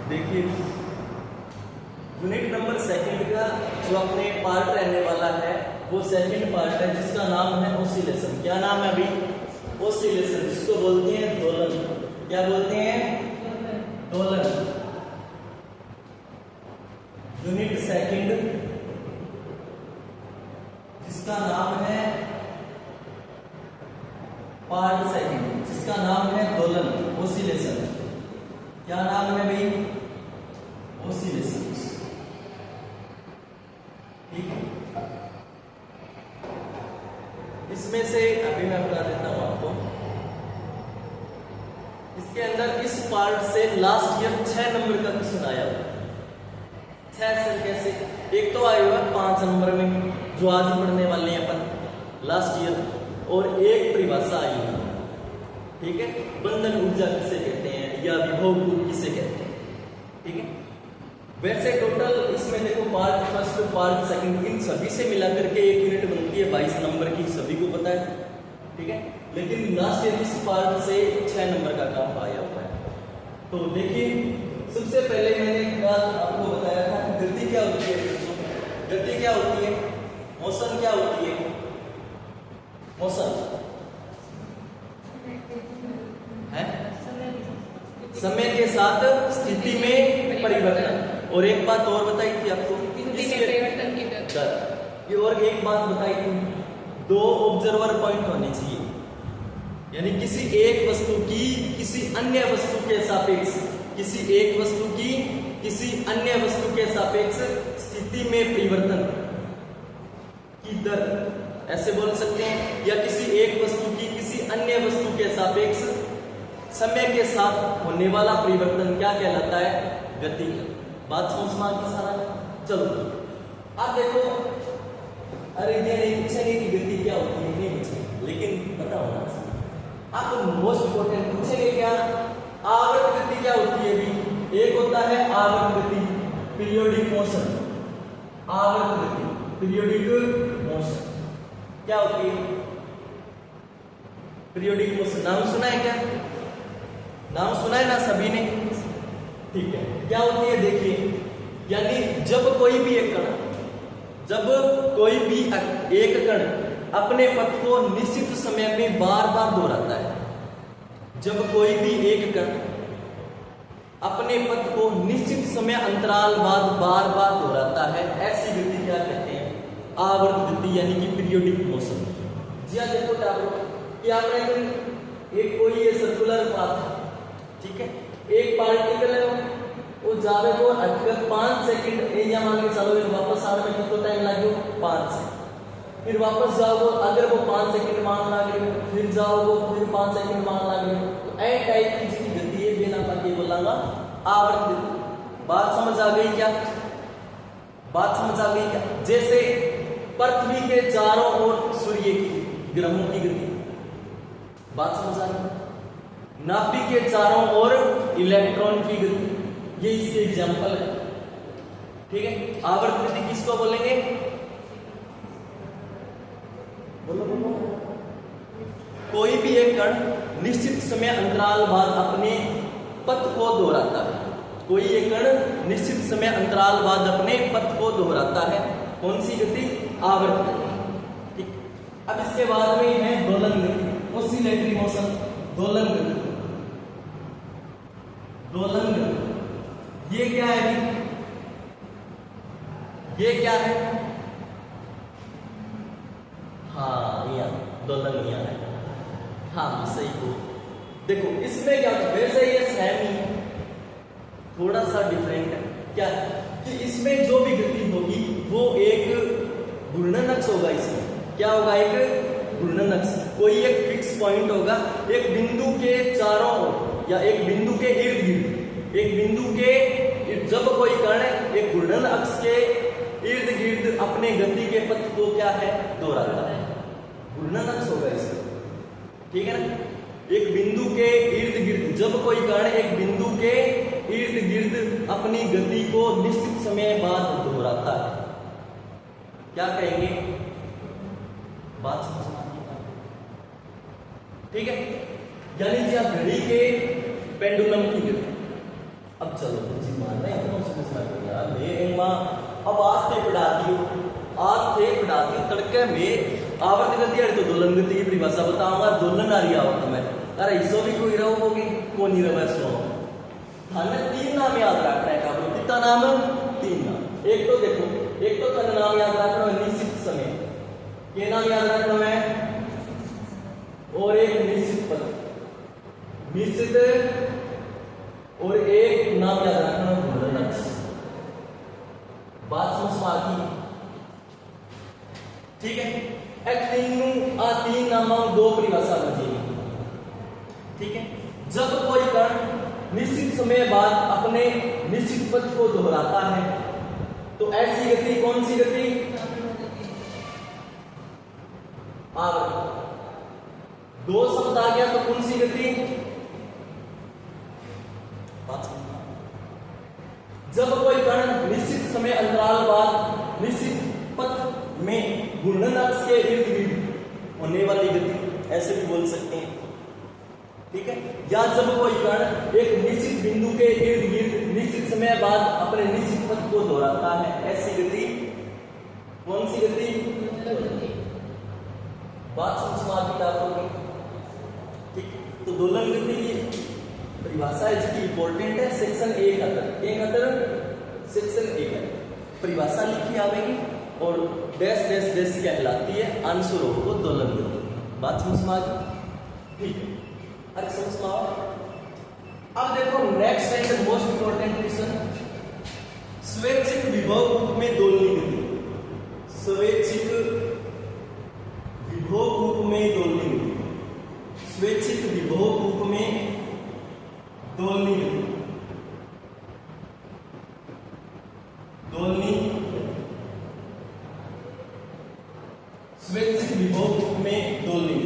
देखिए unit number second का जो अपने पार्ट रहने वाला है वो सेकंड पार्ट है जिसका नाम है ओसिलेशन। क्या नाम है अभी? ओसिलेशन, जिसको बोलते हैं दोलन। क्या बोलते हैं? दोलन। यूनिट सेकंड जिसका नाम है पार्ट सेकंड, जिसका नाम है दोलन, ओसिलेशन। क्या नाम है भाई? ओसिलेशन। ठीक है, इसमें से अभी मैं बता देता हूं आपको। इसके अंदर इस पार्ट से लास्ट ईयर 6 नंबर का क्वेश्चन आया हुआ। 6 सर कैसे? एक तो आया हुआ 5 नंबर में जो आज पढ़ने वाले हैं अपन लास्ट ईयर, और एक परिभाषा आई है। ठीक है, बंधन ऊर्जा किसे कहते हैं या विभव कूट किसे कहते हैं। ठीक है, वैसे टोटल इसमें देखो part first part second in सभी से मिलाकर के एक यूनिट बनती है 22 नंबर की, सभी को पता है। ठीक है, लेकिन लास्ट ईयर इस पार्ट से 6 नंबर का काम आया हुआ है। तो देखिए सबसे पहले मैंने एक बात आपको बताया था कि गति क्या होती है। गति क्या होती है? मोशन क्या होती है? मोशन है समय के साथ स्थिति में परिवर्तन। और एक बात और बताई थी आपको, परिवर्तन की दर। ये और एक बात बताई थी, 2 ऑब्जर्वर पॉइंट होने चाहिए, यानी किसी एक वस्तु की किसी अन्य वस्तु के सापेक्ष, किसी एक वस्तु की किसी अन्य वस्तु के सापेक्ष स्थिति में परिवर्तन की दर, ऐसे बोल सकते हैं। या किसी एक वस्तु की किसी अन्य वस्तु के सापेक्ष समय के साथ होने वाला परिवर्तन क्या कहलाता है? गति। बात समझ में आ गई सारा? चलो आप देखो, अरे ये नहीं पूछेंगे कि गति क्या होती है, नहीं पूछेंगे, लेकिन पता होना चाहिए आपको। मोस्ट इंपोर्टेंट पूछेंगे क्या? आवर्त गति क्या होती है भी? एक होता है आवर्त गति, पीरियोडिक मोशन। आवर्त गति, पीरियोडिक मोशन क्या होती है? पीरियोडिक मोशन नाम सुना है क्या? नाम सुना है ना सभी ने? ठीक है, क्या होती है देखिए, यानी जब कोई भी एक कण, जब कोई भी एक कण अपने पथ को निश्चित समय में बार बार दोहराता है, जब कोई भी एक कण अपने पथ को निश्चित समय अंतराल बाद बार बार दोहराता है, ऐसी गति क्या कहते हैं? आवर्त गति, यानी कि पीरियोडिक मोशन। जी देखो कि आपने एक कोई ये सर्कुलर पाथ, ठीक है, एक पार्टिकल है वो जावे को अटकर 5 सेकंड एरिया मान के चलो, वापस आने में कितना टाइम लगे? 5 सेकंड। फिर वापस जाओ, अगर वो 5 सेकंड मान लगे, फिर जाओ फिर 5 सेकंड मान लगे, तो ए टाइप की जितनी गति है बिना पाके बोलांगा आवर्त गति। बात समझ आ गई क्या? बात समझ आ गई क्या? जैसे पृथ्वी के चारों ओर सूर्य की ग्रहों की गति, बात समझ आ गई। नाभिक के चारों ओर इलेक्ट्रॉन की गति, ये इसके एग्जाम्पल है। ठीक है, आवर्त गति किसको बोलेंगे? बोलो बोलो। कोई भी एक कण निश्चित समय अंतराल बाद अपने पथ को दोहराता है। कोई एक कण निश्चित समय अंतराल बाद अपने पथ को दोहराता है। कौन सी गति? आवर्त गति। ठीक, अब इसके बाद में है दोलन गति, ओसिलेटरी मोशन, दोलन गति। दोलन गति ये क्या है? ये क्या है? हाँ यहाँ दोलन यहाँ है। हाँ सही को देखो, इसमें क्या वैसे ये सेम ही है, थोड़ा सा डिफरेंट है। क्या कि इसमें जो भी गति होगी वो एक घूर्णन अक्ष होगा। इसमें क्या होगा? एक घूर्णन अक्ष। कोई एक फिक्स पॉइंट होगा, एक बिंदु के चारों ओर या एक बिंदु के इर्द गिर्द, एक बिंदु के जब कोई कण एक घूर्णन अक्ष के इर्द गिर्द अपने गति के पथ को क्या है? दोहराता है। घूर्णन अक्ष होगा इसमें, ठीक है ना? एक बिंदु के इर्द गिर्द, जब कोई कण एक बिंदु के इर्द गिर्द अपनी गति को निश्चित समय बाद दोहराता है, क्या कहेंगे? बात समझना, ठीक है? यानी कि आप घड़ी के पेंडुलम की गति, अब चलो जी मानना है तो समझ में यार मैं एंगमा अब आज थे पढ़ाती हूँ तड़के में आवर्त गति है तो दोलन गति की परिभाषा बताऊंगा दोलन आ रही आवर्त में अरे इसो भी कोई रहोगे कौन ही रहा सुनो हमें 3 नाम याद रखना है काबू कितना नाम 3 नाम एक तो देखो एक तो का नाम याद रखना है निश्चित समय के नाम याद रखना है और एक निश्चित पद निश्चित और एक नाम याद रखना है घूर्णन बात समझ में आती ठीक है तीन नाम दो परिभाषा बचेगी ठीक है जब कोई कण निश्चित समय बाद अपने निश्चित पथ को दोहराता है तो ऐसी गति कौन सी गति आवर्त 2 शब्द आ गया तो कौन सी गति जब कोई कण निश्चित समय अंतराल बाद निश्चित पथ में घूर्णन अक्ष के इर्द गिर्द होने वाली गति ऐसे भी बोल सकते हैं ठीक है या जब कोई कण एक निश्चित बिंदु के इर्द गिर्द निश्चित समय बाद अपने निश्चित पथ को दोहराता है ऐसी गति कौन सी गति बात समझ में आती है आपको ठीक तो दोलन गति की परिभाषा है जिसकी इंपॉर्टेंट है सेक्शन 1 सेक्शन 1 परिभाषा लिखी आवेगी और डैश डैश डैश कहलाती है आंसर होगा दोलन गति बात समझ में आ गई ठीक है अरे समझ में आओ अब देखो next and most important question स्वैच्छिक विभव रूप में दोलनी गति स्वैच्छिक विभव रूप में दोलनी गति स्वैच्छिक विभव रूप में दोलनी दोलनी स्वैच्छिक विभव रूप में दोलनी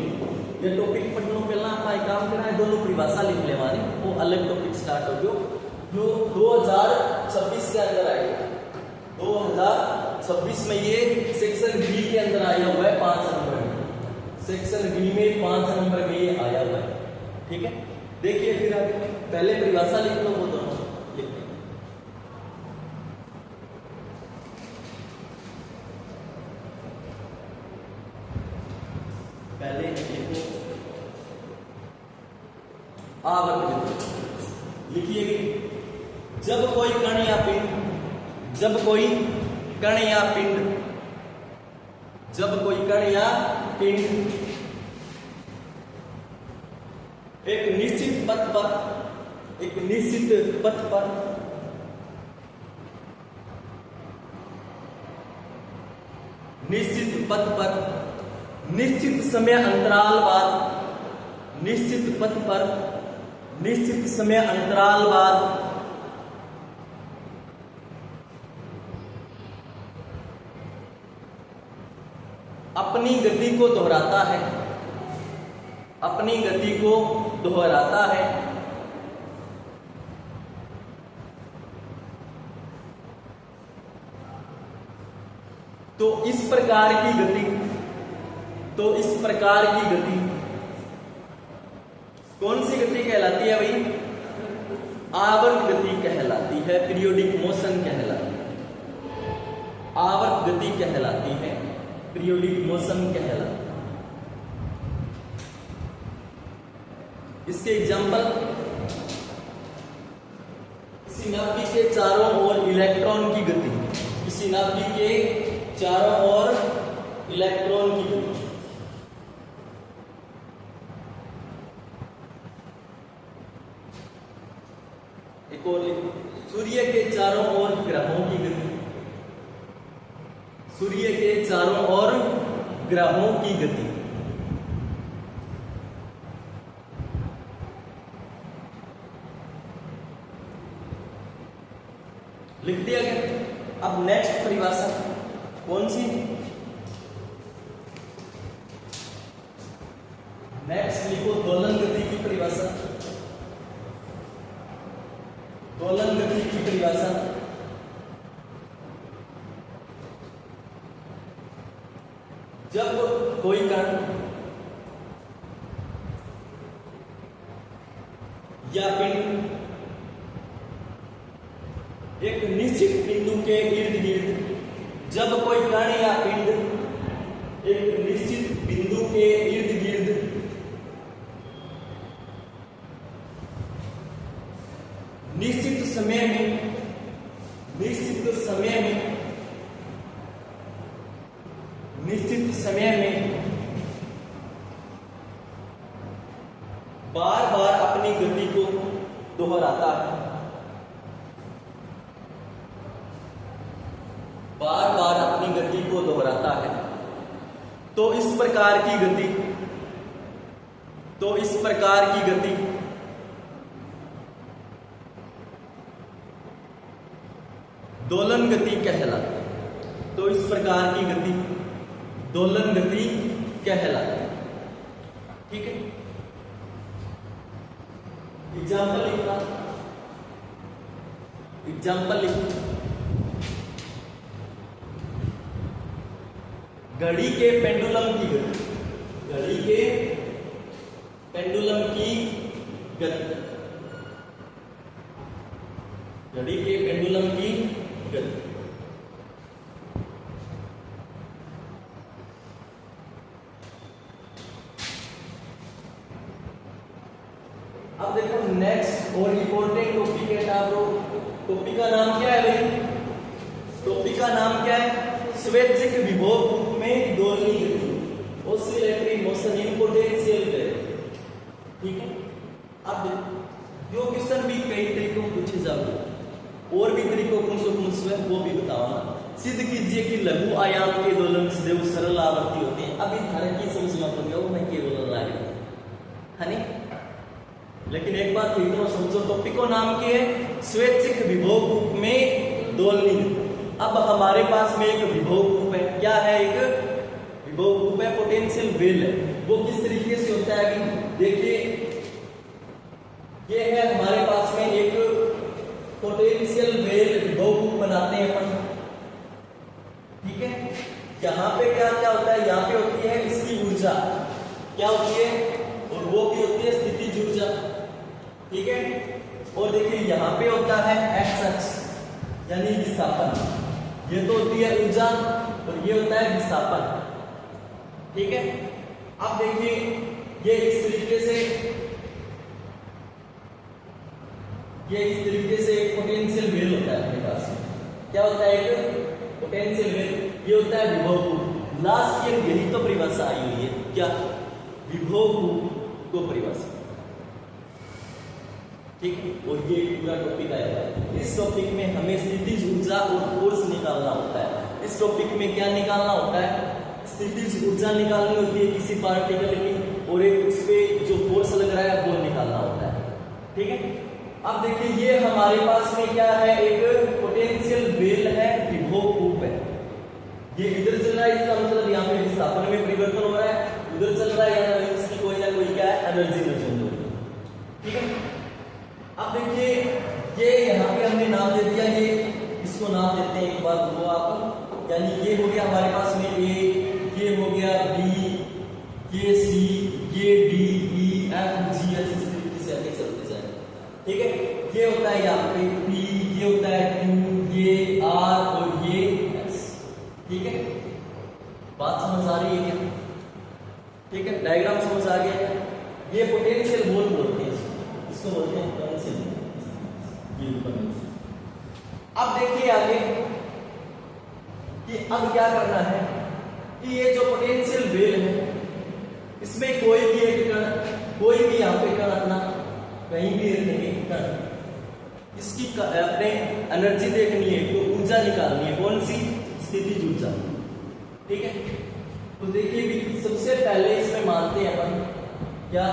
ये टॉपिक पढ़ने पहला अपना काम करना है दोनों परिभाषा लिख ले वाली वो अलग टॉपिक स्टार्ट हो गयो जो 2026 के अंदर आएगा 2026 में ये सेक्शन बी के अंदर आया हुआ है 5 नंबर में सेक्शन बी में 5 नंबर में ये आया हुआ है ठीक है देखिए फिर आगे पहले परिभाषा लिख लो वो दोनों लिख लो पहले लिखो आवर्त लिखिए जब कोई कण या पिंड जब कोई कण या पिंड एक निश्चित पथ पर निश्चित समय अंतराल बाद निश्चित पथ पर निश्चित समय अंतराल बाद अपनी गति को दोहराता है तो इस प्रकार की गति कौन सी गति कहलाती है भाई आवर्त गति कहलाती है पीरियोडिक मोशन कहलाती है आवर्त गति कहलाती है पीरियोडिक मोशन कहलाती है इसके एग्जांपल किसी नाभिक के चारों ओर इलेक्ट्रॉन की गति किसी नाभिक के चारों ओर इलेक्ट्रॉन की गति एक और सूर्य के चारों ओर ग्रहों की गति सूर्य के चारों ओर ग्रहों की गति लिख दिया गया अब नेक्स्ट परिभाषा कौन सी नेक्स्ट लिखो दोलन गति की परिभाषा दोलन गति की परिभाषा जब कोई कण या पिंड एक निश्चित बिंदु के इर्द गिर्द जब कोई कण या पिंड एक निश्चित बिंदु के इर्द गिर्द निश्चित समय में बार बार अपनी गति को दोहराता है, बार बार अपनी गति को दोहराता है, तो इस प्रकार की गति दोलन गति कहलाती है। तो इस प्रकार की गति दोलन गति कहलाती है। ठीक है, एग्जाम्पल लिखना। घड़ी के पेंडुलम की गति, घड़ी के पेंडुलम की गति, घड़ी के पेंडुलम की गति। अब देखो नेक्स्ट और इंपॉर्टेंट टॉपिक है टॉपिक का नाम क्या है भाई? टॉपिक का नाम क्या है? स्वैच्छिक विभव रूप में दोलनी गति, oscillatory motion in potential wave. ठीक है, अब जो क्वेश्चन भी कई तरीकों पूछे जाते, और भी तरीकों कौन से वो भी बताओ ना। सिद्ध कीजिए कि लघु आयाम के दोलन सदैव सरल आवर्ती होते हैं। अभी धारण की समझना पड़ेगा, वो मैं केवल लागे है नहीं। लेकिन एक बात ठीक तो समझो, टॉपिक को नाम के है स्वैच्छिक विभव रूप में दोलनी। अब हमारे पास में एक विभव रूप है, क्या है? एक विभव रूप है, पोटेंशियल वेल है। वो किस तरीके से होता है? अभी देखिए, ये है हमारे पास में एक पोटेंशियल वेल विभव रूप बनाते हैं अपन। ठीक है, यहाँ पे क्या क्या होता है? यहाँ पे होती है इसकी ऊर्जा, क्या होती है? और वो भी होती है स्थितिज ऊर्जा। ठीक है, और देखिए यहाँ पे होता है एक्स अक्ष यानी विस्थापन, ये तो होती है ऊर्जा और ये होता है विस्थापन। ठीक है, अब देखिए ये इस तरीके से पोटेंशियल वेल होता है अपने पास। क्या होता है? एक पोटेंशियल वेल, ये होता है विभव। लास्ट ईयर यही तो परिभाषा आई हुई है, क्या? विभव को परिभाषा। ठीक है, और ये पूरा टॉपिक आएगा। इस टॉपिक में हमें स्थितिज ऊर्जा और फोर्स निकालना होता है। इस टॉपिक में क्या निकालना होता है? स्थितिज ऊर्जा निकालनी होती है किसी पार्टिकल की, और एक उस पे जो फोर्स लग रहा है वो निकालना होता है। ठीक है, अब देखिए ये हमारे पास में क्या है? एक पोटेंशियल वेल है, विभव कूप है। ये इधर चल रहा है, इसका मतलब यहाँ पे विस्थापन में परिवर्तन हो रहा है, उधर चल रहा है, यहाँ इसकी कोई ना कोई क्या है? एनर्जी नजर हो रही है। ठीक है, अब देखिए ये यहाँ पे हमने नाम दे दिया, ये इसको नाम देते हैं एक बार वो आप, यानी ये हो गया हमारे पास में ए, ये हो गया बी, ये सी, ये डी, ई, एफ, जी, एच, इस तरीके से आगे चलते जाए। ठीक है, ये होता है यहाँ पे पी, ये होता है क्यू, ये आर और ये एस। ठीक है, बात समझ आ रही है क्या? ठीक है, डायग्राम समझ आ गया क्या? ये पोटेंशियल वोल्ट बोलते हैं, इसको बोलते हैं पोटेंशियल। अब देखिए आगे कि अब क्या करना है कि ये जो पोटेंशियल वेल है, इसमें कोई भी एक कण, कोई भी यहाँ पे कण अपना कहीं भी रखेंगे कण, इसकी अपने एनर्जी देखनी है, तो ऊर्जा निकालनी है। कौन सी? स्थितिज ऊर्जा। ठीक है, तो देखिए भी सबसे पहले इसमें मानते हैं अपन क्या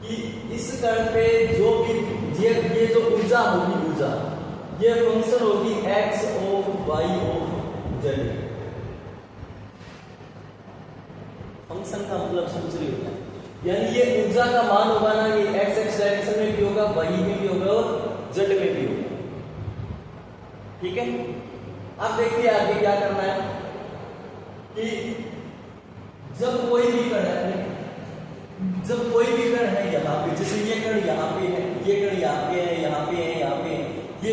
कि इस कण पे जो भी ये जो ऊर्जा होगी, ऊर्जा ये फंक्शन होगी x of y of z। Function का मतलब समझ रही होता है, यानी ये ऊर्जा का मान होगा ना, ये x डायरेक्शन में भी होगा, y में भी होगा और z में भी होगा। ठीक है, अब देखिए आगे क्या करना है कि जब कोई भी कण है, जब कोई भी कण है यहाँ पे, जैसे ये कण यहाँ पे है, ये कण यहाँ पे है, यहाँ पे है, यहाँ पे है, ये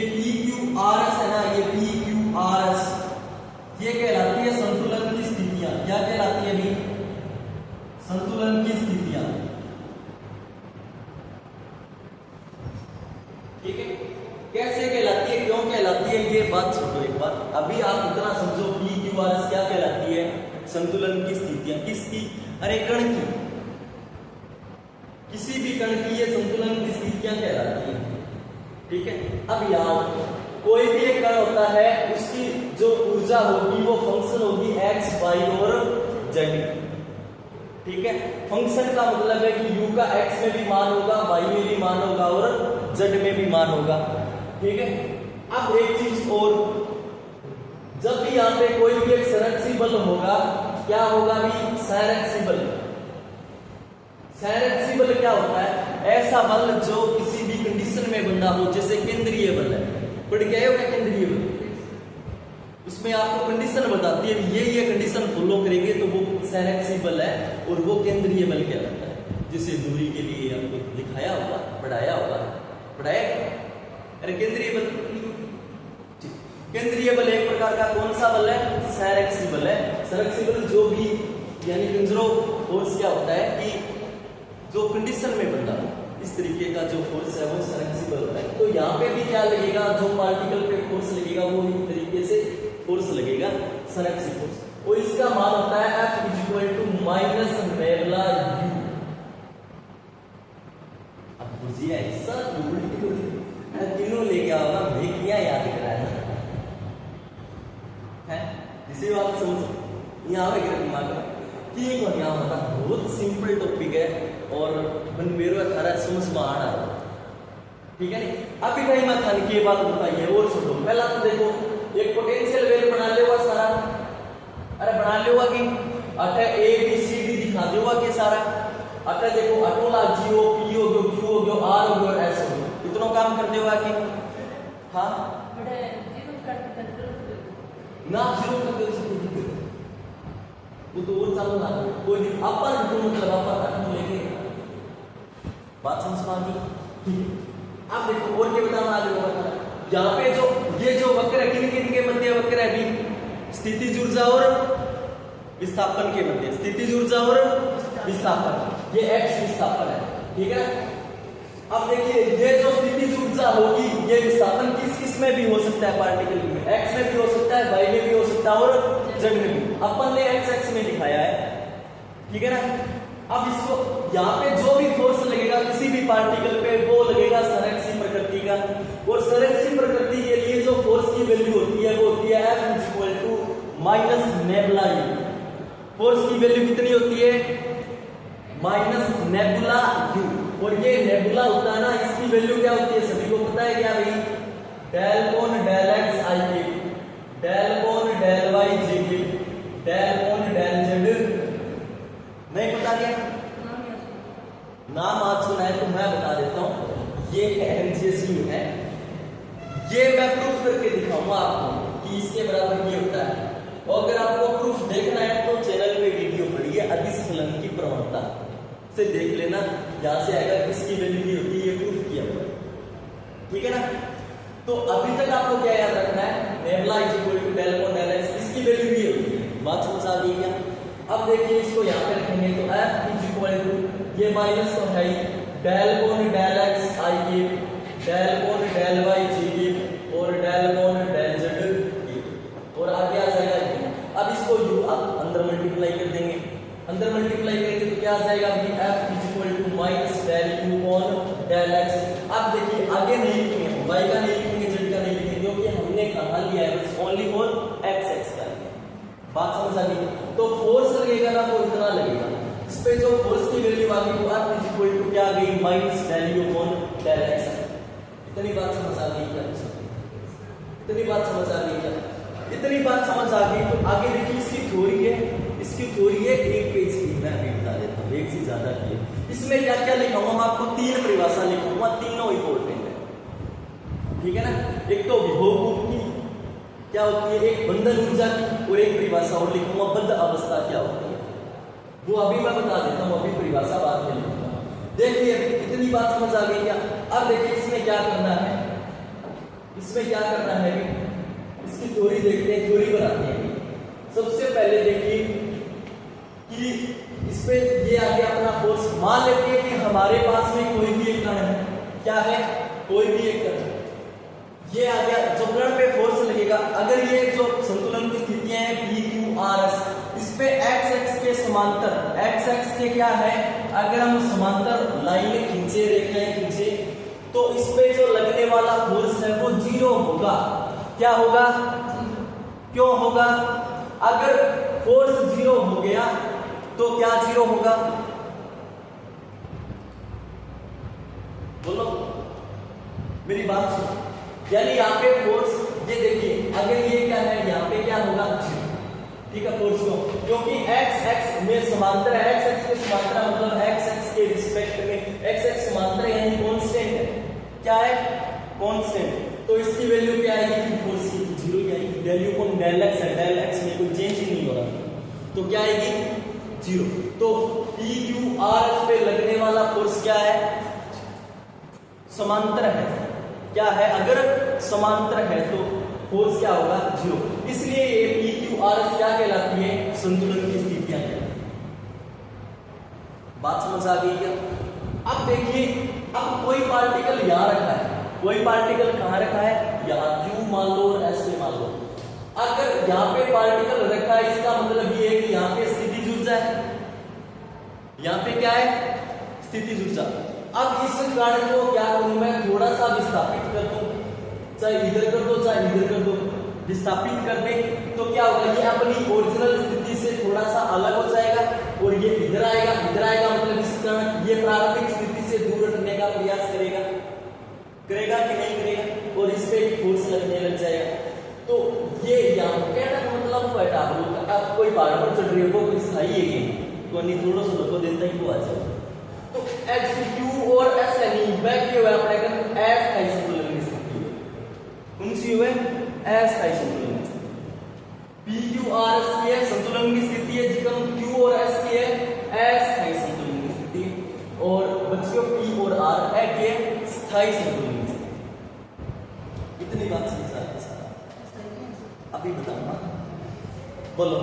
ठीक है, कैसे कहलाती है, क्यों कहलाती है, ये बात छोड़ो एक बार। अभी आप इतना समझो पी क्यू आर एस क्या कहलाती है, संतुलन की स्थितियां। किसकी? अरे कण की, किसी भी कण की ये संतुलन की स्थितियां कहलाती है। ठीक है, अब यहाँ कोई भी एक कण होता है, उसकी जो ऊर्जा होगी वो फंक्शन होगी एक्स, वाई और जेड। ठीक है, फंक्शन का मतलब है कि u का x में भी मान होगा, y में भी मान होगा और z में भी मान होगा। ठीक है, अब एक चीज और, जब भी यहाँ पे कोई भी एक संरक्षी बल होगा, क्या होगा भी? संरक्षी बल। संरक्षी बल क्या होता है? ऐसा बल जो किसी भी कंडीशन में बना हो, जैसे केंद्रीय बल है। पढ़ के आए हो क्या केंद्रीय बल? उसमें आपको कंडीशन बताती है, ये कंडीशन फॉलो करेंगे तो वो संरक्षी बल है और वो केंद्रीय बल कहलाता है। जैसे दूरी के लिए आपको दिखाया होगा, पढ़ाया होगा, पढ़ाया? अरे केंद्रीय बल, केंद्रीय बल एक प्रकार का कौन सा बल है? संरक्षी बल है। संरक्षी बल जो भी यानी कंजर्व फोर्स क्या होता है कि जो कंडीशन में बनता है, इस तरीके का जो फोर्स है वो संरक्षी बल होता है। तो यहाँ पे भी क्या लगेगा, जो पार्टिकल पे फोर्स लगेगा वो इस तरीके से फोर्स लगेगा, संरक्षी फोर्स। और इसका मान होता है F = -μ u। अब बुझिए ऐसा तीनों लेके आओगा, मैं क्या याद कराया है, इसी बात समझ यहाँ पे दिमाग में ठीक हो। यहाँ होता बहुत सिंपल टॉपिक है और मन मेरो थारा समझ में आ रहा है। ठीक है, अभी कहीं मत खाने की बात बताइए और सुनो। पहला तो देखो, एक पोटेंशियल वेव बना ले हुआ सारा, अरे बना ले हुआ कि अटे ए बी सी डी दिखा दे हुआ कि सारा। अटे देखो अटोला जी ओ पी ओ गयो क्यू ओ गयो आर ओ गयो एस ओ, इतना काम कर दे हुआ कि हाँ ना जीरो कर दे, वो तो और चालू ना कोई दिन अपन तो मतलब अपन अटो लेके बात समझ पा गई। अब देखो और क्या बताना आगे होगा, यहाँ पे जो ये जो वक्र है, किन किन के मध्य वक्र है अभी? स्थितिज ऊर्जा और विस्थापन के मध्य, स्थितिज ऊर्जा और विस्थापन, ये x विस्थापन है। ठीक है, अब देखिए ये जो स्थितिज ऊर्जा होगी, ये विस्थापन किस में भी हो सकता है, पार्टिकल में x में भी हो सकता है, y में भी हो सकता है और z में भी। अपन ने x में दिखाया है। ठीक है ना, अब इसको यहाँ पे जो भी फोर्स लगेगा किसी भी पार्टिकल पे, वो लगेगा संरक्षी प्रकृति का। और संरक्षी प्रकृति के लिए जो फोर्स की वैल्यू होती है वो होती है F = -μ u। फोर्स की वैल्यू कितनी होती है? -μ u। और ये नेबुला होता है ना, इसकी वैल्यू क्या होती है सभी को पता है क्या भाई? डेल कोन डेल x i के, डेल कोन डेल y j के, डेल कोन डेल z। नहीं पता क्या? नाम आज सुना है तो मैं बता देता हूं, ये एनजीएसयू है। ये मैं प्रूफ करके दिखाऊंगा आपको कि इसके बराबर ये होता है। और अगर आपको प्रूफ देखना है तो चैनल पे वीडियो पढ़िए, अदिश फलन की प्रवणता से देख लेना, यहां से आएगा किसकी वैल्यू नहीं होती, ये प्रूफ किया हुआ है। ठीक है ना, तो अभी तक आपको क्या याद रखना है? नेबुला = डेल कोन डेल x, इसकी वैल्यू ये होती है। बात समझ आ गई क्या? अब देखिए इसको यहाँ पे रखेंगे तो F = ये माइनस तो है ही, डेल कोन डेल x i के, डेल कोन डेल y j के और डेल कोन डेल z के, और आगे आ जाएगा। अब इसको u अंदर मल्टीप्लाई कर देंगे, अंदर मल्टीप्लाई करेंगे तो क्या आ जाएगा? F = -डेल u कोन डेल x। अब देखिए आगे नहीं लिखेंगे, y का नहीं लिखेंगे, z का नहीं लिखेंगे, क्योंकि हमने कहाँ लिया है? बस ओनली फॉर x का लिया। बात समझ आ गई? तो फोर्स लगेगा ना तो इतना लगेगा, इस पे जो फोर्स की वैल्यू आ गई तो F = क्या आ गई? -डेल u कोन डेल x। इतनी बात समझ आ गई क्या? इतनी बात समझ आ गई क्या? इतनी बात समझ आ गई तो आगे देखिए इसकी थ्योरी है, इसकी थ्योरी है एक पेज की, मैं अभी बता देता हूँ, एक से ज्यादा की है। इसमें क्या क्या लिखाऊंगा मैं आपको? 3 परिभाषा लिखूंगा, तीनों इंपॉर्टेंट है। ठीक है ना, एक तो विभव की क्या होती है, एक बंधन ऊर्जा की, और एक परिभाषा और लिखूंगा बद्ध अवस्था क्या होती है, वो अभी मैं बता देता हूँ, अभी परिभाषा बाद में लिखूंगा। देखिए इतनी बात समझ आ गई क्या? अब देखिए इसमें क्या करना है, इसमें क्या करना है, इसकी थ्योरी देखते हैं, थ्योरी बनाते हैं। सबसे पहले देखिए कि इस पे ये आगे अपना फोर्स मान लेते हैं कि हमारे पास में कोई भी एक कण है, क्या है? कोई भी एक कण, ये आ गया जो कण पे फोर्स लगेगा, अगर ये जो संतुलन की स्थितियां हैं पी क्यू आर एस, इस पे एक्स एक्स के समांतर, एक्स एक्स के क्या है, अगर हम समांतर लाइन खींचे, रेखाएं खींचे, तो इस पे जो लगने वाला फोर्स है वो जीरो होगा। क्या होगा? क्यों होगा? अगर फोर्स जीरो हो गया तो क्या जीरो होगा? बोलो, मेरी बात सुनो। यानी यहाँ पे फोर्स, ये देखिए, अगर ये क्या है, यहाँ पे क्या होगा? ठीक है, फोर्स को, क्योंकि एक्स एक्स में समांतर है, एक्स एक्स के समांतर मतलब एक्स एक्स के रिस्पेक्ट में, एक्स एक्स समांतर यानी कांस्टेंट है। क्या है? कांस्टेंट। तो इसकी वैल्यू क्या आएगी? फोर्स की जीरो ही आएगी। वैल्यू को डेल एक्स है, डेल एक्स में कोई चेंज ही नहीं हो रहा, तो क्या आएगी? जीरो। तो पी क्यू आर एस पे लगने वाला फोर्स क्या है? समांतर है। क्या है? अगर समांतर है तो फोर्स क्या होगा? जीरो। इसलिए ये पी क्यू आर एस क्या कहलाती है? संतुलन की स्थितियां। बात समझ आ गई क्या? अब देखिए, अब कोई पार्टिकल यहां रखा है, कोई पार्टिकल कहां रखा है? यहां, क्यू मान लो और एस पे मान लो। अगर यहां पे पार्टिकल रखा है, इसका मतलब ये है कि यहां पे स्थितिज ऊर्जा है, यहां पे क्या है? स्थितिज ऊर्जा। अब इस कण को क्या करूं मैं? थोड़ा सा विस्थापित कर दूं, चाहे इधर कर दो चाहे इधर कर दो, विस्थापित कर दे तो क्या होगा? ये अपनी ओरिजिनल स्थिति से थोड़ा सा अलग हो जाएगा और ये इधर आएगा, इधर आएगा, मतलब इस कण ये प्रारंभिक स्थिति से दूर हटने का प्रयास करेगा, करेगा कि नहीं करेगा? और इस पे फोर्स लगने लग जाएगा। तो ये यहाँ कहना का मतलब है, आप कोई पहाड़ पर चढ़ रही हो, कोई स्थायी है ये, तो नहीं थोड़ा सा धक्का देता ही वो आ जाए। तो एच क्यू और एस यानी बैक के हुए अपने कन एस स्थायी संतुलन की स्थिति है, कौन-सी हुए? एस स्थायी संतुलन की स्थिति। पी क्यू आर एस की है संतुलन की स्थिति है, जिसमें क्यू और एस की है एस स्थायी संतुलन की स्थिति, और बच्चों पी और आर है के स्थायी संतुलन की स्थिति। इतनी बात समझ आ गई? सारा अभी बताऊंगा, बोलो,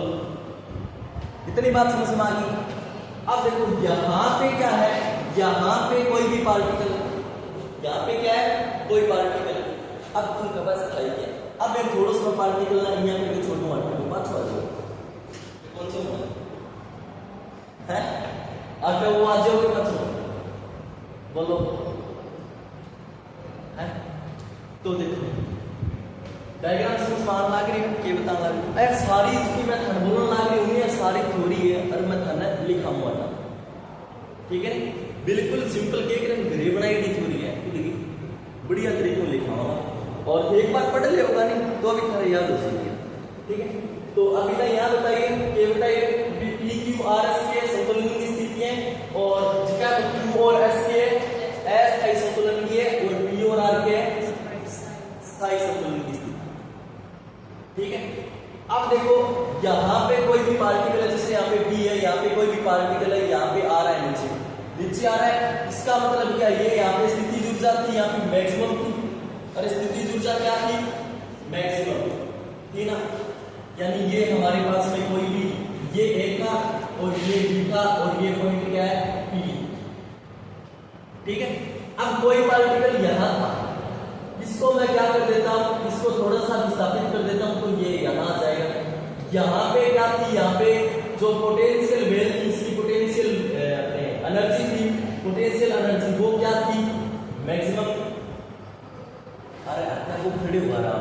इतनी बात समझ में आ गई? अब देखो, यहां पे क्या है? यहां पे कोई भी पार्टिकल, यहां पे क्या है? कोई पार्टिकल। अब तुमके पास स्थायी है। अब मैं थोड़ा सा पार्टिकल ना यहाँ पे छोटू हटू, पाछो आ जाओ, कौन से होगा है? अगर वो आ जाओगे पाछो, बोलो है? तो देखो डायग्राम समझ में आने लग रही है, ये बता लग रही है सारी जितनी मैं थन बोलने लग रही हूं, ये सारी थ्योरी है और मैं थन लिखा हुआ था, ठीक है? बिल्कुल सिंपल के एकदम घरे बनाई गई थ्योरी है, बढ़िया तरीके से लिखा हुआ, और एक बार पढ़ ले होगा नहीं तो अभी थारे याद हो जाएगी, ठीक है? तो अभी तक यहाँ बताइए, ये बताइए पी क्यू आर एस के संतुलन की स्थितियां, और जिसका क्यू और एस के एस स्थायी संतुलन की है, और पी और आर के स्थायी संतुलन की स्थिति, ठीक है? अब देखो, यहाँ पे कोई भी पार्टिकल है, जैसे यहाँ पे पी है, यहाँ पे कोई भी पार्टिकल है, यहाँ पे आ रहा है, नीचे आ रहा है, इसका मतलब क्या? ये यहाँ पे स्थितिज ऊर्जा थी, यहाँ पे मैक्सिमम थी, और स्थितिज ऊर्जा क्या थी? मैक्सिमम थी ना? यानी ये हमारे पास में कोई भी, ये ए का और ये बी का, और ये पॉइंट क्या है? पी, ठीक है? अब कोई पार्टिकल यहाँ था, इसको मैं क्या कर देता हूं? इसको थोड़ा सा विस्थापित कर देता हूं, तो ये यहाँ आ जाएगा। यहाँ पे क्या थी? यहाँ पे जो पोटेंशियल वेल थी, इसकी पोटेंशियल एनर्जी थी, पोटेंशियल एनर्जी वो क्या थी? मैक्सिमम। अरे अच्छा, वो खड़े हुआ रहा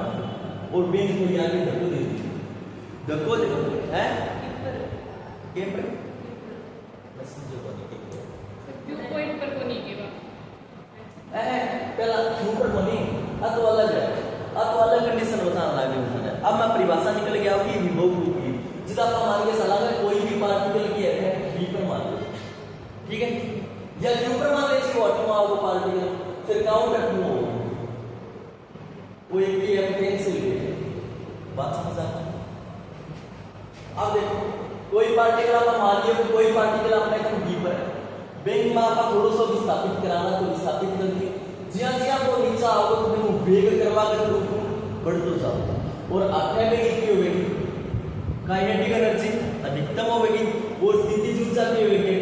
और बेंच को आगे धक्को दे दी, धक्को दे है के पर बस जो व्यू पॉइंट पर को नहीं केवा पहला क्यों पर कोनी तो अलग है, तो अलग कंडीशन बताना लगे उसने। अब मैं परिभाषा निकल गया कि विभव की, जिदा आप मान के चला गए कोई भी पार्टिकल की है v पर मान लो, ठीक है? या q पर मान लीजिए, वो अटमा वो पार्टिकल, फिर काउंट अटमा हो, वो एक भी पोटेंशियल है। बात समझ आ गई? अब देखो, कोई पार्टिकल आप मान लियो, कोई पार्टिकल आपने कहा v पर है, बैंक में आप थोड़ा सा विस्थापित कराना, तो विस्थापित कर दिया, जिया वो नीचा आओगे तो मैं वेग करवा कर रूप बढ़ते जाओ, और आखिर में कितनी होगी? काइनेटिक एनर्जी अधिकतम होगी, और स्थितिज ऊर्जा की होगी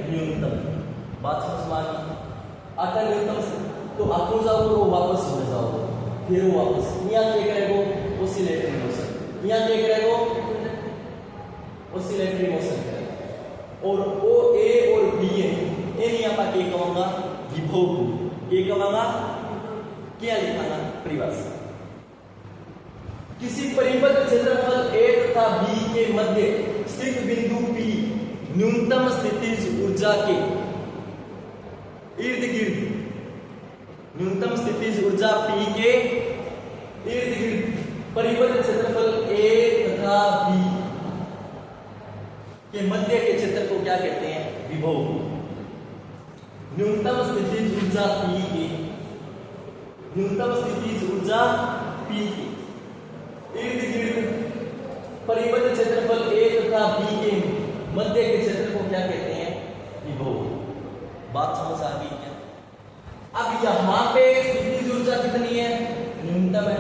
न्यूनतम। बात समझ में आ गई? आता न्यूनतम से तो आपको जाओ वो वापस हो जाओ, फिर वो वापस यहाँ क्या करेगा ऑसिलेटरी मोशन, यहाँ क्या करेगा ऑसिलेटरी मोशन करेगा। और ओ ए और बी है इन यहाँ पर क्या कहूँगा विभव, क्या कहूँगा क्या लिखाना परिभाषा। किसी परिबद्ध क्षेत्रफल ए तथा बी के मध्य स्थित बिंदु P न्यूनतम स्थितिज ऊर्जा के इर्द गिर्द, न्यूनतम स्थितिज ऊर्जा P के इर्द गिर्द परिबद्ध क्षेत्रफल A तथा B के मध्य के क्षेत्र को क्या कहते हैं विभव। न्यूनतम स्थितिज ऊर्जा P के, न्यूनतम स्थितिज ऊर्जा P के इर्द गिर्द परिबद्ध क्षेत्रफल A तथा B के मध्य के क्षेत्र को क्या कहते हैं विभव। बात समझ आ गई क्या? अब यहाँ पे स्थितिज ऊर्जा कितनी है न्यूनतम है,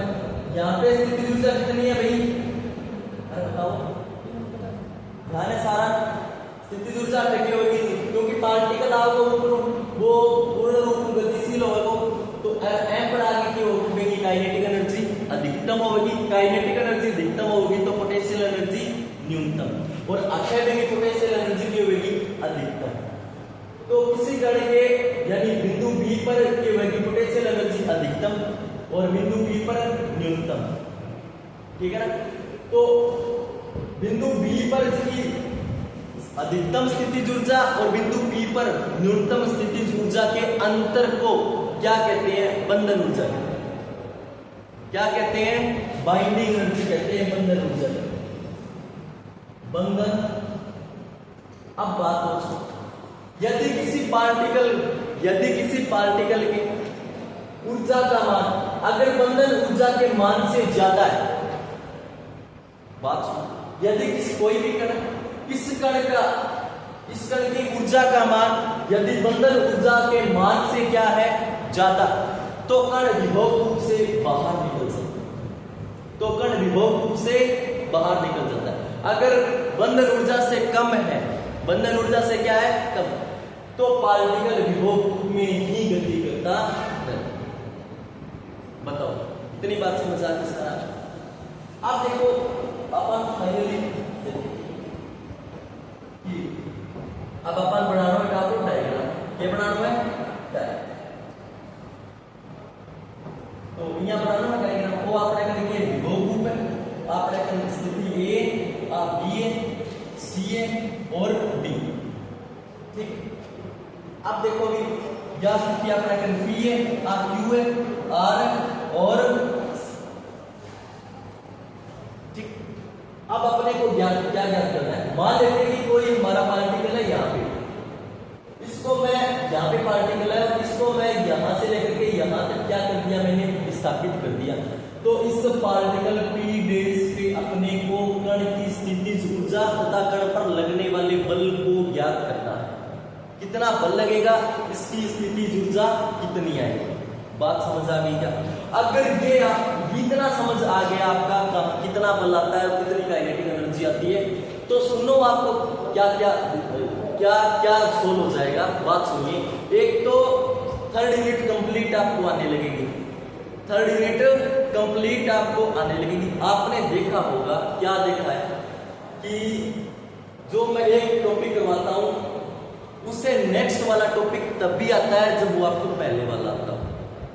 यहाँ पे स्थितिज ऊर्जा कितनी है भाई, अरे बताओ ध्यान है सारा। स्थितिज ऊर्जा अटकी होगी क्योंकि पार्टिकल आओगे वो पूर्ण रूप में गतिशील होगा, तो m पर आगे की होगी काइनेटिक एनर्जी अधिकतम होगी, काइनेटिक एनर्जी अधिकतम होगी तो पोटेंशियल एनर्जी न्यूनतम, और अक्षय में पोटेंशियल एनर्जी की होगी अधिकतम। तो किसी कण के यानी बिंदु B पर की होगी पोटेंशियल एनर्जी अधिकतम और बिंदु B पर न्यूनतम, ठीक है ना। तो बिंदु B पर की अधिकतम स्थितिज ऊर्जा और बिंदु P पर न्यूनतम स्थितिज ऊर्जा के अंतर को क्या कहते हैं बंधन ऊर्जा, क्या कहते हैं बाइंडिंग एनर्जी कहते हैं, बंधन ऊर्जा, बंधन। अब बात हो यदि किसी पार्टिकल के ऊर्जा का मान अगर बंधन ऊर्जा के मान से ज्यादा है, बात सुनो, यदि कोई भी कण इस कण की ऊर्जा का मान यदि बंधन ऊर्जा के मान से क्या है ज्यादा, तो कण विभव कूप से बाहर निकल सकता है, तो कण विभव कूप से बाहर निकल जाता है। अगर बंधन ऊर्जा से कम है, बंधन ऊर्जा से क्या है कम, तो पार्टिकल विभव कूप में ही गति करता है। बताओ इतनी बात समझ आ गई सारा। अब देखो अपन फाइनली अब अपन बनाना है टॉपिक डायग्राम, क्या बनाना है डायग्राम, तो यहाँ बनाना है डायग्राम, वो आपने लिखे विभव कूप है, आपने स्थिति A B है C है और D, ठीक। अब देखो अभी यह स्थिति आपने P है Q है R है और ठीक। अब अपने को क्या ज्ञात करना है, मान लेते हैं कि कोई हमारा पार्टिकल है यहाँ पे, इसको मैं यहाँ पे पार्टिकल है और इसको मैं यहाँ से लेकर के यहाँ तक क्या कर दिया मैंने विस्थापित कर दिया, तो इस पार्टिकल P डेश पे अपने को कण की स्थितिज ऊर्जा तथा कण पर लगने वाले बल को ज्ञात करना है। कितना बल लगेगा, इसकी स्थितिज ऊर्जा कितनी आएगी। बात समझ आ गई क्या? अगर ये इतना समझ आ गया आपका कितना बल आता है और कितनी काइनेटिक एनर्जी आती है, तो सुनो आपको क्या क्या क्या क्या सोल्व हो जाएगा। बात सुनिए, एक तो थर्ड यूनिट कंप्लीट आपको आने लगेगी, थर्ड यूनिट कंप्लीट आपको आने लगेगी। आपने देखा होगा, क्या देखा है कि जो मैं एक टॉपिक करवाता हूं उससे नेक्स्ट वाला टॉपिक तब भी आता है जब वो आपको पहले वाला आता है।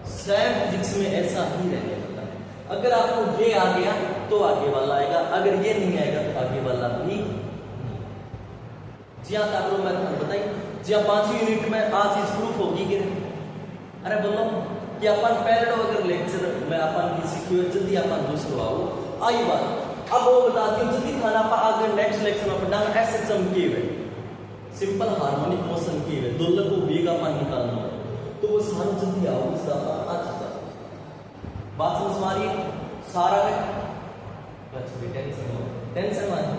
सेम फिजिक्स में ऐसा ही रहने वाला है। अगर आपको ये आ गया तो आगे वाला आएगा, अगर ये नहीं आएगा तो आगे वाला भी। जी हाँ आपको मैं बताइए, जी हाँ 5वीं यूनिट में आज चीज प्रूफ होगी कि नहीं? अरे बोलो कि अपन पहले अगर लेक्चर में अपन की सीखी जल्दी अपन दूसरो आओ आई बात। अब वो बता दियो जल्दी खाना पा अगर नेक्स्ट लेक्चर में पढ़ना ऐसे चमके हुए सिंपल हार्मोनिक मोशन की है, दोलक को वेग अपन निकालना है, तो वो सारा जल्दी आओ इस आज बात समझ मारिए सारा है। अच्छा टेंशन मारिए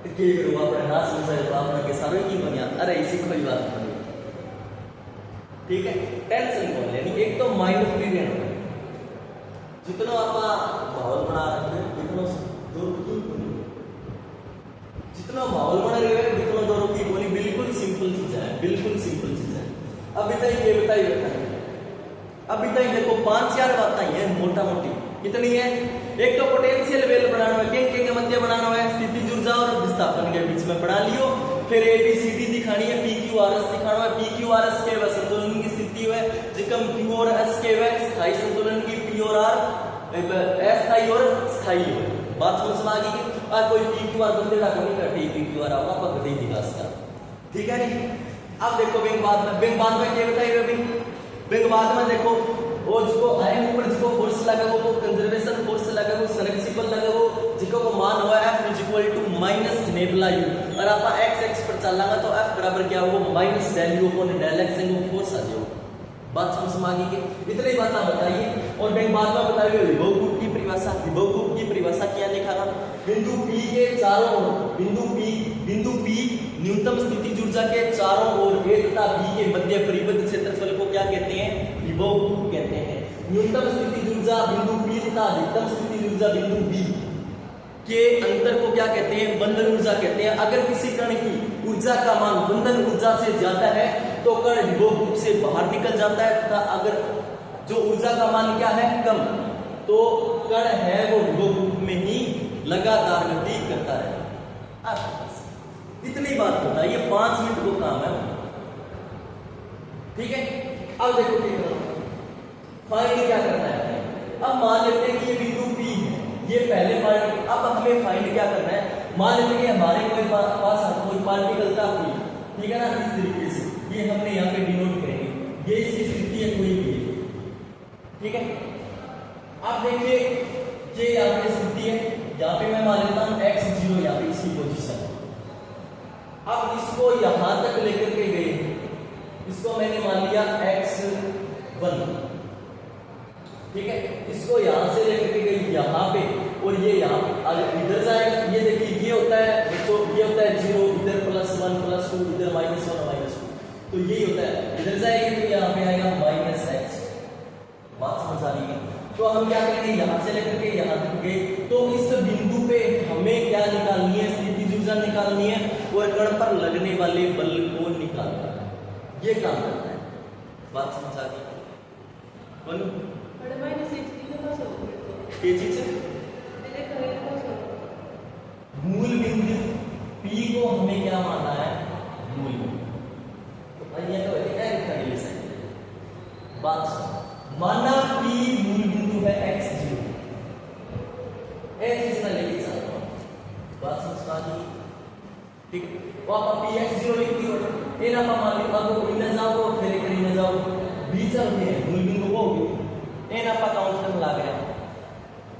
तो के करो अपने ना समझ तो अपने के सारे की बनिया, अरे इसी कोई बात नहीं, ठीक है। टेंशन कौन यानी एक तो माइंड फ्री रहना, जितना आप माहौल बना रहे हैं जितना जितना माहौल बना रहे हैं जितना दोनों की बोली बिल्कुल सिंपल चीज है, बिल्कुल सिंपल चीज है। अब बताइए अभी तक देखो 5-4 बातें ही है मोटा मोटी। कितनी है? एक तो पोटेंशियल वेल बनाना है, के मध्य बनाना है, स्थितिज ऊर्जा और विस्थापन के बीच में पढ़ा लियो। फिर एबीसीडी दिखानी है, पीक्यूआरएस दिखाना है। पीक्यूआरएस के वह संतुलन की स्थिति है, जिकम क्यू और एस के वह स्थायी संतुलन की, पी और आर अस्थायी और स्थायी है। बात समझ में आ गई? और कोई पीक्यूआर बंदे का नहीं करते, पीक्यूआर आऊंगा पकड़ ही दिखा इसका, ठीक है नहीं? अब देखो बिंग बाद में क्या बताइए अभी? बिंग बाद में देखो वो जिसको आयन ऊपर जिसको फोर्स लगा वो कंजर्वेशन फोर्स लगा वो सनक्सिबल लगा वो जिसको को मान हुआ F = माइनस नेबला यू और आप x पर चलांगा तो F बराबर क्या होगा minus del U upon del x को फोर्स आ जाएगा। बात समझ में आ गई कि इतनी बातें बताइए। और मैं बाद में बताइए विभव कूट की परिभाषा। विभव कूट की परिभाषा क्या लिखा था? बिंदु P के चारों ओर बिंदु P न्यूनतम स्थितिज ऊर्जा के चारों ओर A तथा B के मध्य परिबद्ध क्षेत्रफल को क्या कहते हैं? विभव कूट कहते हैं। न्यूनतम स्थितिज ऊर्जा बिंदु P तथा अधिकतम स्थितिज ऊर्जा बिंदु B के अंतर को क्या कहते हैं? बंधन ऊर्जा कहते हैं। अगर किसी कण की ऊर्जा का मान बंधन ऊर्जा से ज्यादा है तो कण विभव कूट से बाहर निकल जाता है, तथा अगर जो ऊर्जा का मान क्या है कम, तो कण है वो विभव कूट में ही लगातार गति करता है। इतनी बात बताइए, 5 मिनट को काम है, ठीक है? अब देखो फाइंड क्या करना है। अब मान लेते हैं कि ये बिंदु P है, ये पहले पार्टिकल। अब हमें फाइंड क्या करना है? मान लेते हैं कि हमारे कोई पास कोई पार्टिकल था कोई, ठीक है ना, इस तरीके से ये हमने यहाँ पे डिनोट करेंगे, ये इसकी स्थिति है कोई भी, ठीक है? अब देखिए ये यहाँ पे स्थिति है, यहाँ पे मैं मान लेता हूँ x0 यहाँ पे इसी पोजीशन। अब इसको यहां तक लेकर के गए, इसको मैंने मान लिया x1, ठीक है? इसको यहां से लेकर के गई यहाँ पे और ये यहाँ इधर जाएगा। ये देखिए ये होता है तो ये होता है 0, इधर +1 +2, इधर -1 -2, तो यही होता है। इधर जाएंगे तो यहाँ पे आएगा -x। बात समझ आ रही है? तो हम क्या करेंगे, यहाँ से लेकर के यहाँ तक गए तो इस बिंदु पे हमें क्या निकालनी है? स्थितिज ऊर्जा निकालनी है और कण पर लगने वाले बल को निकालना है। ये काम करना है। बात समझ आ गई? बोलो ये चीज मूल बिंदु P को हमें क्या मानना है? मूल बिंदु। बात माना P मूल बिंदु है x0, ऐसे लेके चलता हूं। बात समझ आ गई? ठीक है? तो आप P x0 लिख दियो, ये ना मान लो आपको इन जाओ फिर एक इन जाओ बीच में मूल बिंदु हो गई, ये ना काउंट करने लग गया।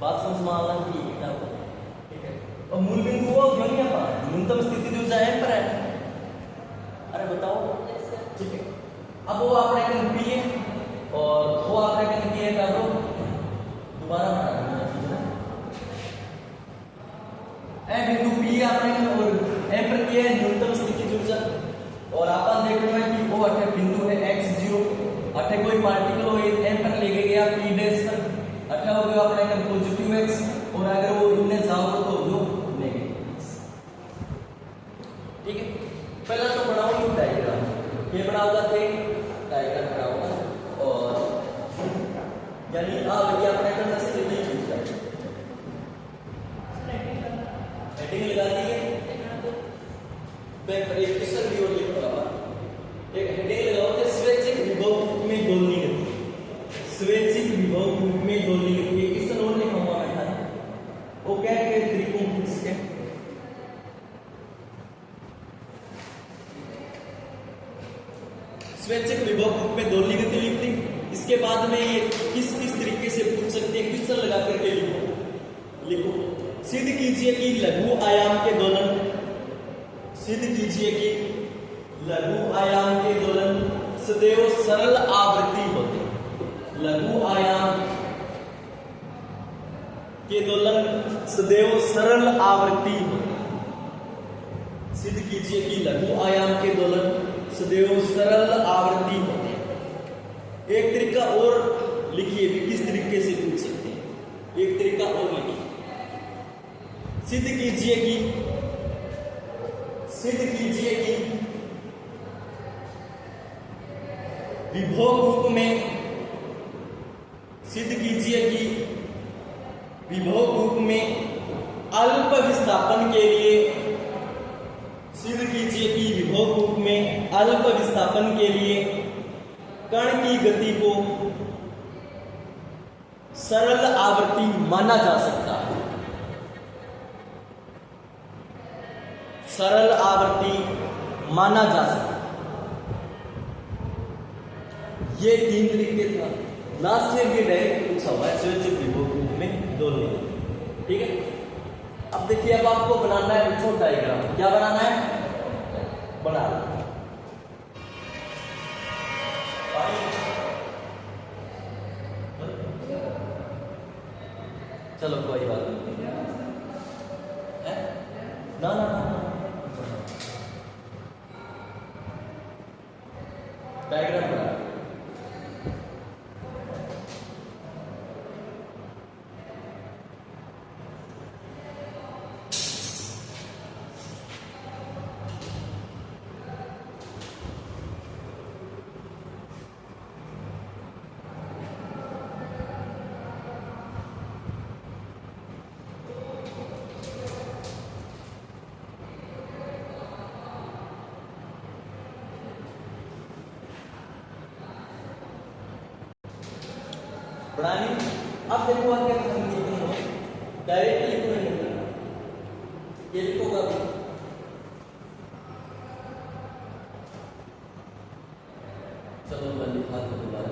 बात समझ में आ रही है? ठीक है? और मूल बिंदु वो क्यों नहीं है? न्यूनतम स्थिति जो जाए पर है। अरे बताओ, ठीक है? अब वो आपने कन P है और वो आपने कन किया है, करो दोबारा बना देना चीज ना। ए बिंदु P आपने कन और M पर किया है न्यूनतम स्थिति ऊर्जा, और अपन देख रहे हैं कि वो अठे बिंदु है x0, अठे कोई पार्टिकल हो M पर लेके गया P डैश पर, अठा हो गया अपने का पॉजिटिव x, और अगर वो इनने जाओ तो जो नेगेटिव x, ठीक है? पहला तो बनाओ डायग्राम, ये बनाओगा तो डायग्राम बनाओगा, और यानी अब ये अपने का स्थिति चूज कर हेडिंग लगा दी है। मैं एक क्वेश्चन भी और लिखूंगा, एक हेडिंग लगाओ कि स्वैच्छिक विभव में दोलनी गति, स्वैच्छिक विभव में दोलनी गति। इस नोट लिखूंगा मैं था वो क्या के तरीकों पूछ सके। स्वैच्छिक विभव में दोलनी गति लिख दी। इसके बाद में ये किस तरीके से पूछ सकते हैं, क्वेश्चन लगा करके लिखो। सिद्ध कीजिए कि लघु आयाम के दोलन, सिद्ध कीजिए कि लघु आयाम के दोलन सदैव सरल आवृत्ति होते हैं। लघु आयाम के दोलन सदैव सरल आवृत्ति होते हैं। सिद्ध कीजिए कि लघु आयाम के दोलन सदैव सरल आवृत्ति होते हैं। एक तरीका और लिखिए भी किस तरीके से पूछ सकते हैं, एक तरीका और लिखिए। सिद्ध कीजिए कि विभव कूट में कि विभव कूप में अल्प विस्थापन के लिए, सिद्ध कीजिए कि विभव कूप में अल्प विस्थापन के लिए कण की गति को सरल आवृत्ति माना जा सकता है। सरल आवृत्ति माना जा सकता है। ये 3 तरीके था। लास्ट ईयर भी डायरेक्ट पूछा हुआ है स्वैच्छिक विभव कूप में दोलने। ठीक है, अब देखिए, अब आपको बनाना है छोटा डायग्राम। क्या बनाना है? बना चलो कोई बात नहीं है ना ना डायग्राम बना। बनानी। अब देखो आगे हम लिखते हैं, डायरेक्ट लिखो नहीं, ये लिखोगा चलो मैं लिखा दूं दोबारा।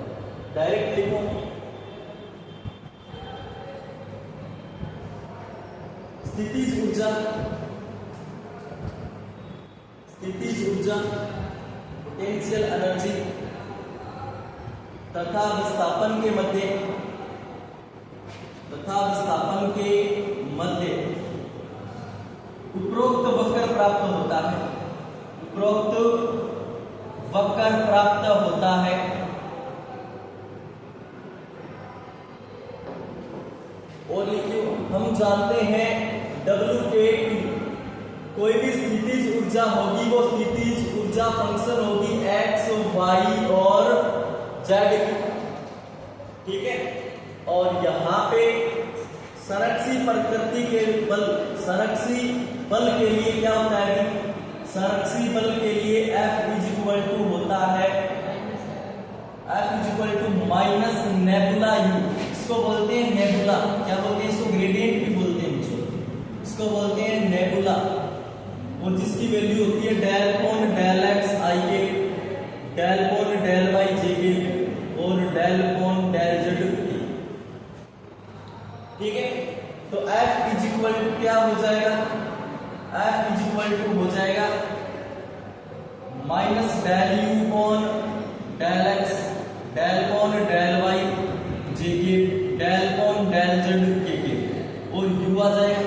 डायरेक्ट लिखो, स्थितिज ऊर्जा, स्थितिज ऊर्जा पोटेंशियल एनर्जी तथा विस्थापन के मध्य उपरोक्त वक्र प्राप्त होता है। उपरोक्त वक्र प्राप्त होता है। और लिखिए, हम जानते हैं WKT, कोई भी स्थितिज ऊर्जा होगी वो स्थितिज ऊर्जा फंक्शन होगी x, y और z की। ठीक है, और यहाँ पे संरक्षी प्रकृति के बल, संरक्षी बल के लिए क्या होता है? संरक्षी बल के लिए F इज इक्वल टू होता है, F is equal to minus nabla U। इसको बोलते हैं नेबुला। क्या बोलते हैं इसको? ग्रेडियंट भी बोलते हैं इसको बोलते हैं नेबुला। और जिसकी वैल्यू होती है del upon del x i के, del upon del y j के और डेल अपॉन डेल z के। ठीक है, तो F इज इक्वल टू क्या हो जाएगा? F इज इक्वल टू हो जाएगा minus del U upon del x, del upon del y j के, डेल अपॉन डेल z के और U आ जाएगा।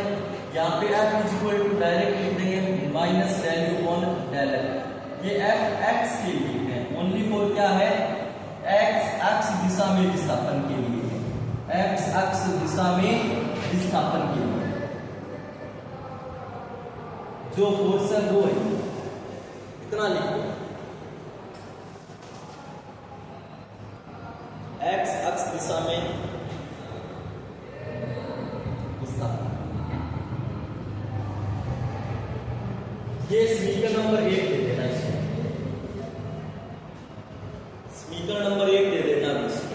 यहाँ पे F is equal to direct लिख देंगे minus del U upon del x। ये F x के लिए है, ओनली फॉर क्या है? x दिशा में विस्थापन के लिए, x दिशा में विस्थापन के लिए जो फोर्स है वो है। इतना लिखो, x दिशा में विस्थापन। ये समीकरण नंबर 1 दे देना इसको, समीकरण नंबर 1 दे देना इसको।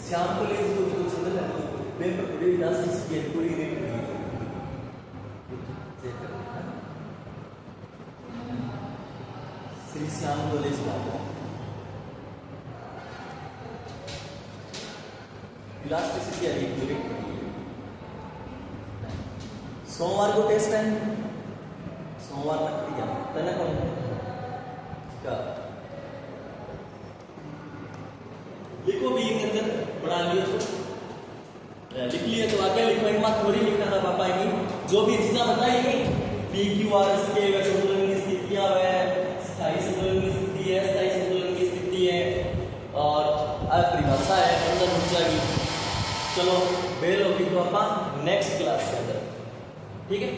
श्याम कॉलेज जो चंदन है वे पूरी विनाश की पूरी रेट दी श्री श्याम कॉलेज का इलास्टिसिटी है पूरी। सोमवार को टेस्ट है, सोमवार तक दिया तने कौन का लिखो भी के अंदर पढ़ा लियो तो लिख लिए तो आगे लिखो, एक बात थोड़ी लिखना था पापा की जो भी चीजें बताएगी पी क्यू आर एस के संतुलन की स्थितियां है, स्थायी संतुलन की स्थिति है, स्थायी संतुलन की स्थिति है और परिभाषा है अंदर ऊर्जा की। चलो बेल होगी तो पापा नेक्स्ट क्लास के अंदर, ठीक है।